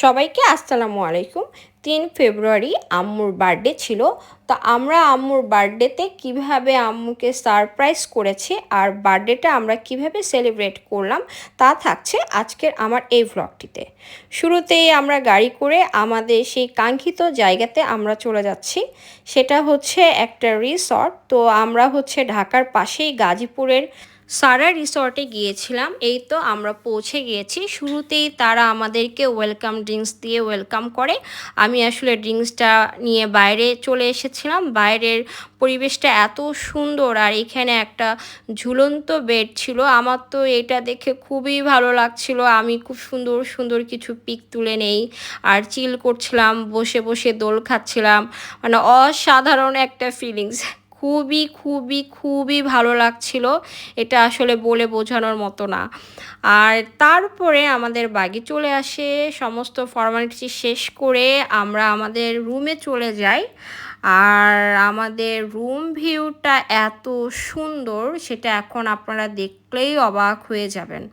সবাইকে আসসালামু আলাইকুম। ৩ ফেব্রুয়ারি আম্মুর বার্থডে ছিল। তো আমরা আম্মুর বার্থডেতে কিভাবে আম্মুকে সারপ্রাইজ করেছি আর বার্থডেটা আমরা কিভাবে সেলিব্রেট করলাম তা থাকছে আজকের আমার এই ভ্লগটিতে। শুরুতেই আমরা গাড়ি করে আমাদের সেই কাঙ্ক্ষিত জায়গাতে আমরা চলে যাচ্ছি। সেটা হচ্ছে একটা রিসর্ট। তো আমরা হচ্ছে ঢাকার পাশেই গাজীপুরের সারা রিসর্টে গিয়েছিলাম। এই তো আমরা পৌঁছে গিয়েছি। শুরুতেই তারা আমাদেরকে ওয়েলকাম ড্রিঙ্কস দিয়ে ওয়েলকাম করে। আমি আসলে ড্রিঙ্কসটা নিয়ে বাইরে চলে এসেছিলাম। বাইরের পরিবেশটা এত সুন্দর আর এখানে একটা ঝুলন্ত বেড ছিল। আমার তো এটা দেখে খুবই ভালো লাগছিল। আমি খুব সুন্দর সুন্দর কিছু পিক তুলে নেই আর চিল করছিলাম, বসে বসে দোল খাচ্ছিলাম। মানে অসাধারণ একটা ফিলিংস। খুবই খুবই খুবই ভালো লাগছিল। এটা আসলে বলে বোঝানোর মতো না। আর তারপরে আমাদের বাগি চলে আসে। সমস্ত ফর্মালিটি শেষ করে আমরা আমাদের রুমে চলে যাই। আর আমাদের রুম ভিউটা এত সুন্দর, সেটা এখন আপনারা দেখলেই অবাক হয়ে যাবেন।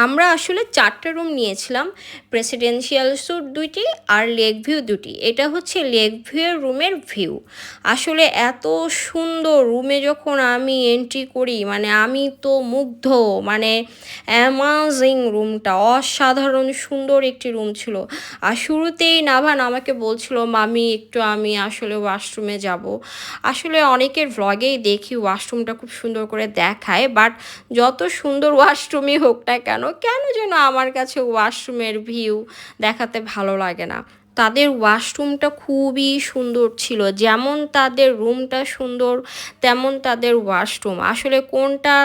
আমরা আসলে 4টা রুম নিয়েছিলাম, প্রেসিডেন্সিয়াল স্যুট 2টি আর লেক ভিউ 2টি। এটা হচ্ছে লেক ভিউয়ের রুমের ভিউ। আসলে এত সুন্দর রুমে যখন আমি এন্ট্রি করি, মানে আমি তো মুগ্ধ। মানে অ্যামাজিং রুমটা, অসাধারণ সুন্দর একটি রুম ছিল। আর শুরুতেই নাভান আমাকে বলছিল, মামি একটু আমি আসলে ওয়াশরুমে যাব। আসলে অনেকের ভ্লগেই দেখি ওয়াশরুমটা খুব সুন্দর করে দেখায়, বাট যত সুন্দর ওয়াশরুমই হোক না কেন, কেন যেন আমার কাছে ওয়াশরুমের ভিউ দেখাতে ভালো লাগে না। তাদের ওয়াশরুমটা খুবই সুন্দর ছিল। যেমন তাদের রুমটা সুন্দর, তেমন তাদের ওয়াশরুম। আসলে কোনটা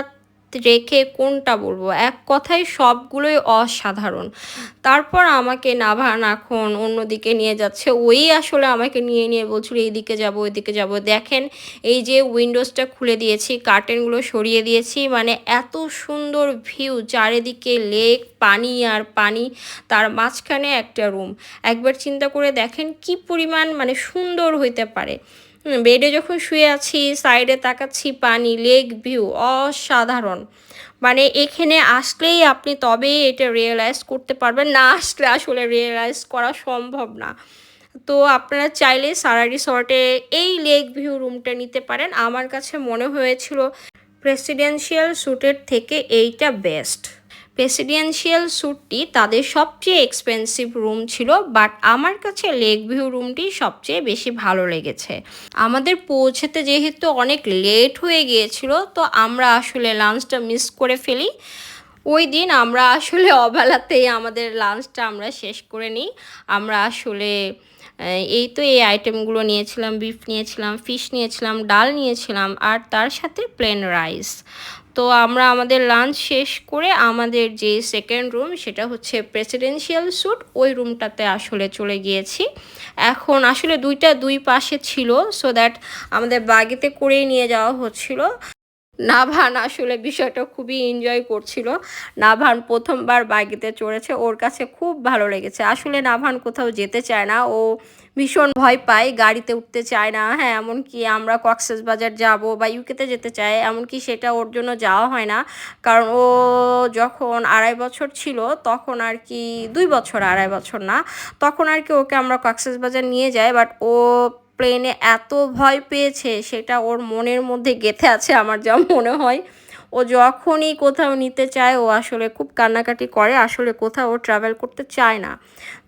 রেখে কোনটা বলবো, এক কথায় সবগুলোই অসাধারণ। তারপর আমাকে নাভান এখন অন্যদিকে নিয়ে যাচ্ছে। ওই আসলে আমাকে নিয়ে নিয়ে বলছিল এইদিকে যাব ওইদিকে যাব। দেখেন এই যে উইন্ডোজটা খুলে দিয়েছি, কার্টেনগুলো সরিয়ে দিয়েছি, মানে এত সুন্দর ভিউ, চারিদিকে লেক, পানি আর পানি, তার মাঝখানে একটা রুম। একবার চিন্তা করে দেখেন কি পরিমাণ মানে সুন্দর হইতে পারে। বেডে যখন শুয়ে আছি, সাইডে তাকাচ্ছি, পানি, লেক ভিউ, অসাধারণ। মানে এখানে আসলেই আপনি তবেই এটা রিয়েলাইজ করতে পারবেন, না আসলে আসলে রিয়েলাইজ করা সম্ভব না। তো আপনারা চাইলে সারা রিসর্টে এই লেক ভিউ রুমটা নিতে পারেন। আমার কাছে মনে হয়েছিল প্রেসিডেন্সিয়াল স্যুটের থেকে এইটা বেস্ট। প্রেসিডেন্সিয়াল স্যুটটি তাদের সবচেয়ে এক্সপেন্সিভ রুম ছিল, বাট আমার কাছে লেক ভিউ রুমটি সবচেয়ে বেশি ভালো লেগেছে। আমাদের পৌঁছাতে যেহেতু অনেক লেট হয়ে গিয়েছিল, তো আমরা আসলে লাঞ্চটা মিস করে ফেলি। ওই দিন আমরা আসলে অবেলাতেই আমাদের লাঞ্চটা আমরা শেষ করে নিই। আমরা আসলে এই তো এই আইটেমগুলো নিয়েছিলাম, বিফ নিয়েছিলাম, ফিশ নিয়েছিলাম, ডাল নিয়েছিলাম আর তার সাথে প্লেন রাইস। তো আমরা আমাদের লাঞ্চ শেষ করে আমাদের যে সেকেন্ড রুম, সেটা হচ্ছে প্রেসিডেন্সিয়াল স্যুট, ওই রুমটাতে আসলে চলে গিয়েছি। এখন আসলে দুইটা দুই পাশে ছিল, সো দ্যাট আমাদের বাগিতে করেই নিয়ে যাওয়া হচ্ছিল। নাভান আসলে বিষয়টা খুবই এনজয় করছিল। নাভান প্রথমবার বাইকেতে চড়েছে, ওর কাছে খুব ভালো লেগেছে। আসলে নাভান কোথাও যেতে চায় না, ও ভীষণ ভয় পায়, গাড়িতে উঠতে চায় না। হ্যাঁ, এমনকি আমরা কক্সবাজার যাব বা ইউকেতে যেতে চাই, এমনকি সেটা ওর জন্য যাওয়া হয় না। কারণ ও যখন 2.5 বছর ছিল তখন আর কি, 2 বছর, 2.5 বছর না, তখন আর কি ওকে আমরা কক্সবাজার নিয়ে যাই। বাট ও প্লেনে এত ভয় পেয়েছে, সেটা ওর মনের মধ্যে গেঁথে আছে আমার যা মনে হয়। ও যখনই কোথাও নিতে চায় ও আসলে খুব কান্নাকাটি করে, আসলে কোথাও ও ট্রাভেল করতে চায় না।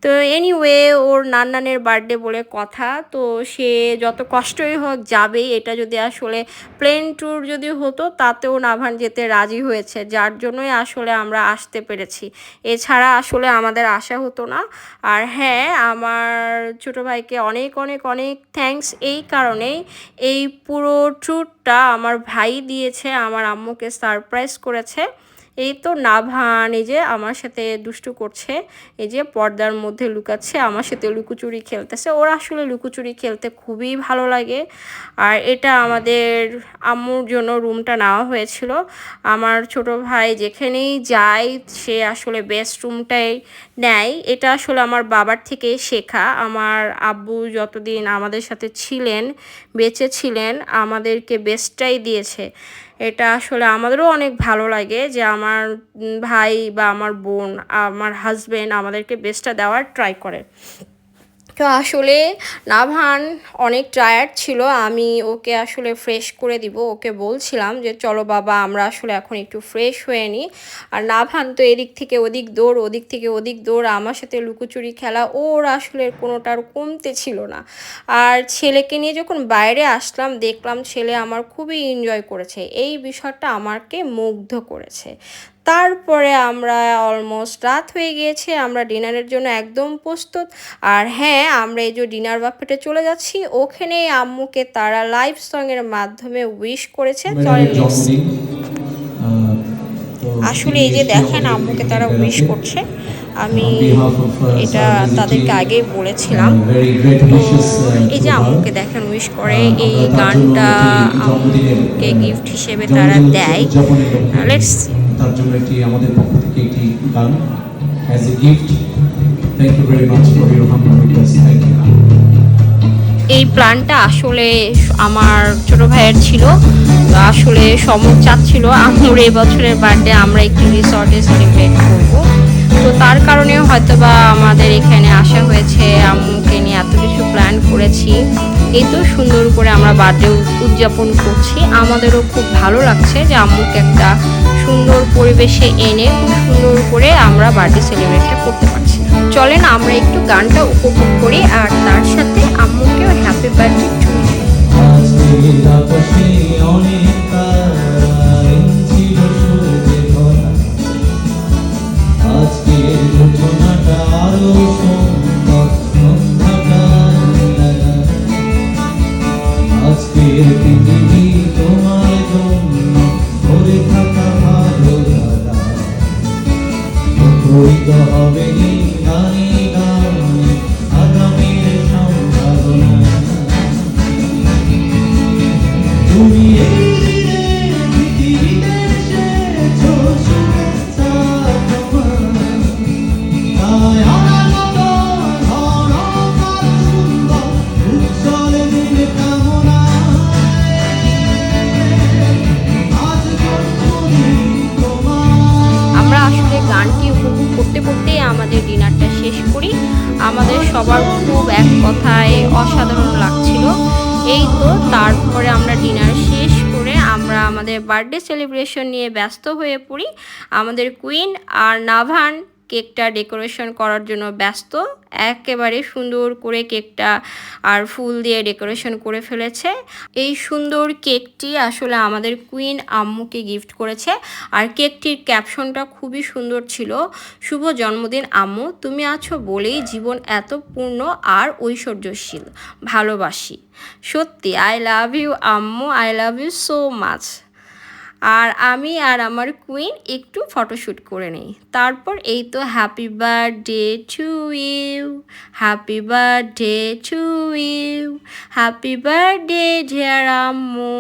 তো এনিওয়ে, ওর নান্নানের বার্থডে বলে কথা, তো সে যত কষ্টই হোক যাবেই। এটা যদি আসলে প্লেন ট্যুর যদি হতো, তাতেও নাভান যেতে রাজি হয়েছে, যার জন্যই আসলে আমরা আসতে পেরেছি। এছাড়া আসলে আমাদের আসা হতো না। আর হ্যাঁ, আমার ছোটো ভাইকে অনেক অনেক অনেক থ্যাঙ্কস এই কারণেই, এই পুরো ট্যুরটা আমার ভাই দিয়েছে, আমার আম্মুকে সারপ্রাইজ করেছে। এই তো নাভান এই যে আমার সাথে দুষ্টু করছে, এই যে পর্দার মধ্যে লুকাচ্ছে, আমার সাথে লুকোচুরি খেলতেছে। ওর আসলে লুকোচুরি খেলতে খুবই ভালো লাগে। আর এটা আমাদের আম্মুর জন্য রুমটা নেওয়া হয়েছিল। আমার ছোট ভাই যেখানেই যায় সে আসলে বেস্ট রুমটাই নেয়। এটা আসলে আমার বাবার থেকে শেখা। আমার আব্বু যতদিন আমাদের সাথে ছিলেন, বেঁচে ছিলেন, আমাদেরকে বেস্টটাই দিয়েছে। এটা আসলে আমাদেরও অনেক ভালো লাগে যে আমার ভাই বা আমার বোন, আমার হাজবেন্ড আমাদেরকে বেস্টটা দেওয়ার ট্রাই করে। তো আসলে নাভান অনেক টায়ার্ড ছিল, আমি ওকে আসলে ফ্রেশ করে দিব, ওকে বলছিলাম যে চলো বাবা আমরা আসলে এখন একটু ফ্রেশ হয়ে নিই। আর নাভান তো এদিক থেকে ওদিক দৌড়, ওদিক থেকে ওদিক দৌড়, আমার সাথে লুকোচুরি খেলা, ওর আসলে কোনোটার কমতে ছিল না। আর ছেলেকে নিয়ে যখন বাইরে আসলাম দেখলাম ছেলে আমার খুবই এনজয় করেছে, এই বিষয়টা আমাকে মুগ্ধ করেছে। তারপরে আমরা অলমোস্ট রাত হয়ে গিয়েছে, আমরা ডিনারের জন্য একদম প্রস্তুত। আর হ্যাঁ, আমরা এই যে ডিনার বাফেটে চলে যাচ্ছি, ওখানে আম্মুকে তারা লাইভ সঙের মাধ্যমে উইশ করেছে। চলেন আসলে এই যে দেখেন আম্মুকে তারা উইশ করছে, আমি এটা তাদেরকে আগেই বলেছিলাম। তো এই যে আম্মুকে দেখেন উইশ করে, এই গানটা আম্মুকে গিফট হিসেবে তারা দেয়। লেটস তার জন্য একটি আমাদের পক্ষ থেকে একটি গান as a gift. Thank you very much for your humble request. Thank you. এই প্ল্যানটা আসলে আমার ছোট ভাইয়ের ছিল, আসলে সমর চাচ্ছিল আম্মুর এই বছরের বার্থডে আমরা একটি রিসর্টে সেলিব্রেট করব। তো তার কারণে হয়তোবা আমাদের এখানে আসা হয়েছে, আম্মুকে নিয়ে এত কিছু প্ল্যান করেছি। এই তো সুন্দর করে আমরা বার্থডে উদযাপন করছি, আমাদেরও খুব ভালো লাগছে যে আম্মুকে একটা সুন্দর পরিবেশে এনে খুব সুন্দর করে আমরা বার্থডে সেলিব্রেটটা করতে পারছি। চলেন আমরা একটু গানটা উপভোগ করি আর তার সাথে আম্মুকেও হ্যাপি বার্থডে টু পৃথিবী তোমার জন্য ভরে থাকা ভালো লাগা মুখরিত হবে গানে গানে আগামীর সম্ভাবনা। তুমি পৃথিবীতে এসেছো শুভেচ্ছা তোমার, তাই আমাদের ডিনারটা শেষ করি। আমাদের সবার খুব এক কথায় অসাধারণ লাগছিল। এই তো তারপরে আমরা ডিনার শেষ করে আমরা আমাদের বার্থডে সেলিব্রেশন নিয়ে ব্যস্ত হয়ে পড়ি। আমাদের কুইন আর নাভান কেকটা ডেকোরেশন করার জন্য ব্যস্ত, একেবারে সুন্দর করে কেকটা আর ফুল দিয়ে ডেকোরেশন করে ফেলেছে। এই সুন্দর কেকটি আসলে আমাদের কুইন আম্মুকে গিফট করেছে। আর কেকটির ক্যাপশনটা খুবই সুন্দর ছিল, শুভ জন্মদিন আম্মু, তুমি আছো বলেই জীবন এত পূর্ণ আর ঐশ্বর্যশীল, ভালোবাসি সত্যি, আই লাভ ইউ আম্মু, I love you so much. আর আমি আর আমার কুইন একটু ফটোশ্যুট করে নিই, তারপর এই তো happy birthday to you, happy birthday to you, happy birthday dear আম্মু,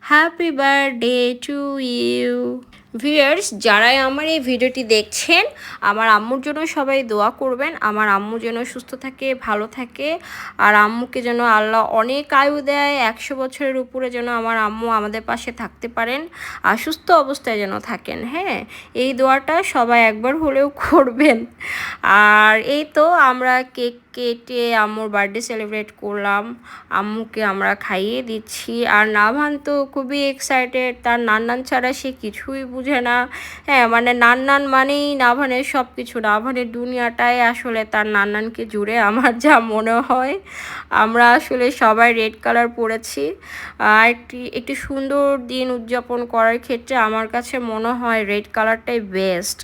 happy birthday to you. Viewers, যারাই আমার এই ভিডিওটি দেখছেন, আমার আম্মুর জন্য সবাই দোয়া করবেন, আমার আম্মু যেন সুস্থ থাকে, ভালো থাকে, আর আম্মুকে যেন আল্লাহ অনেক আয়ু দেয়, 100 বছরের উপরে যেন আমার আম্মু আমাদের পাশে থাকতে পারেন আর সুস্থ অবস্থায় যেন থাকেন। হ্যাঁ, এই দোয়াটা সবাই একবার হলেও করবেন। আর এই তো আমরা কেক কেটে আম্মুর বার্থডে সেলিব্রেট করলাম, আম্মুকে আমরা খাইয়ে দিচ্ছি। আর নাভান তো খুবই এক্সাইটেড, তার নান্নান ছাড়া সে কিছুই বুঝে না। হ্যাঁ, মানে নান্নান মানেই নাভানের সব কিছু, নাভানের দুনিয়াটাই আসলে তার নান্নানকে জুড়ে আমার যা মনে হয়। আমরা আসলে সবাই রেড কালার পরেছি। একটি সুন্দর দিন উদযাপন করার ক্ষেত্রে আমার কাছে মনে হয় রেড কালারটাই বেস্ট।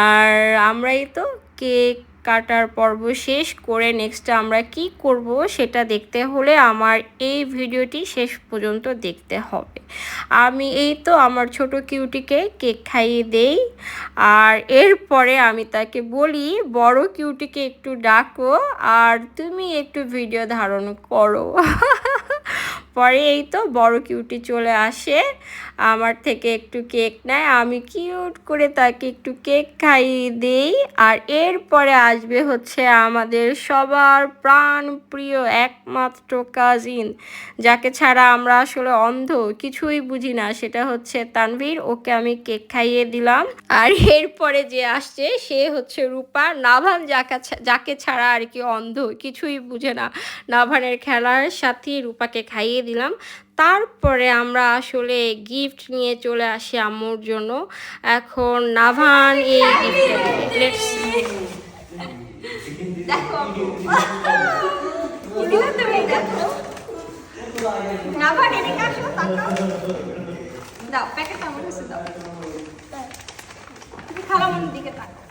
আর আমরাই তো কেক কাটার পর্ব শেষ করে নেক্সট আমরা কি করব সেটা দেখতে হলে আমার এই ভিডিওটি শেষ পর্যন্ত দেখতে হবে। আমি এই তো আমার ছোট কিউটিকে কেক খাইয়ে দেই, আর এরপরে আমি তাকে বলি বড় কিউটিকে একটু ডাকো আর তুমি একটু ভিডিও ধারণ করো। পরে এই তো বড় কিউটি চলে আসে, আমার থেকে একটু কেক নেয়, আমি কিউট করে তাকে একটু কেক খাইয়ে দিই। আর এরপরে আসবে হচ্ছে আমাদের সবার প্রাণ প্রিয় একমাত্র কাজিন, যাকে ছাড়া আমরা আসলে অন্ধ, কিছুই বুঝি না, সেটা হচ্ছে তানভীর। ওকে আমি কেক খাইয়ে দিলাম। আর এরপরে যে আসছে সে হচ্ছে রূপা, নাভান যাকে ছাড়া আর কি অন্ধ, কিছুই বুঝে না। নাভানের খেলার সাথে রূপাকে খাইয়ে দিলাম। তারপরে আমরা আসলে গিফট নিয়ে চলে আসি আম্মুর জন্য। এখন নাভান এই লেটস দেখো তুমি দেখো নাভান এদিকে আসো, তাকাও, দাও প্যাকেটটা আমার কাছে দাও, তুমি খালামুর দিকে তাকাও,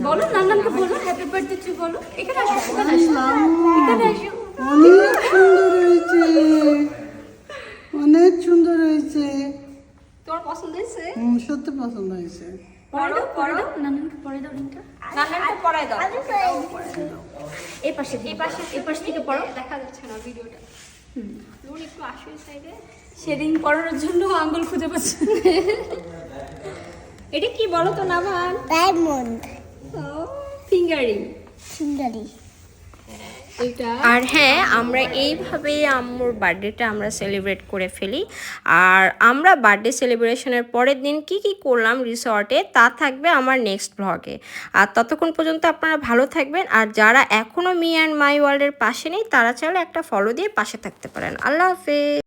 বলো নানানকে বলো হ্যাপি বার্থডে টু বলো। এখানে আসো, এখানে আসো, এখানে আসো। অনেক সুন্দর হয়েছে, অনেক সুন্দর হয়েছে। তোমার পছন্দ হয়েছে? সত্যি পছন্দ হয়েছে। পড়ো পড়ো, নানানকে পরে দাও লিংকটা। নানানকে পড়াই দাও। এই পাশে এই পাশ থেকে পড়ো। দেখা যাচ্ছে না ভিডিওটা। লোন একটু আসো এই সাইডে। সেদিন পড়ানোর জন্য আঙ্গুল খুঁজে পাচ্ছে। এটা কি বলো তো নাভান? Diamond fingering. সুন্দরী। আর হ্যাঁ, আমরা এইভাবেই আম্মুর বার্থডেটা আমরা সেলিব্রেট করে ফেলি। আর আমরা বার্থডে সেলিব্রেশনের পরের দিন কি কি করলাম রিসর্টে তা থাকবে আমার নেক্সট ব্লগে। আর ততক্ষণ পর্যন্ত আপনারা ভালো থাকবেন। আর যারা এখনও মি অ্যান্ড মাই ওয়ার্ল্ডের পাশে নেই তারা চাইলে একটা ফলো দিয়ে পাশে থাকতে পারেন। আল্লাহ হাফেজ।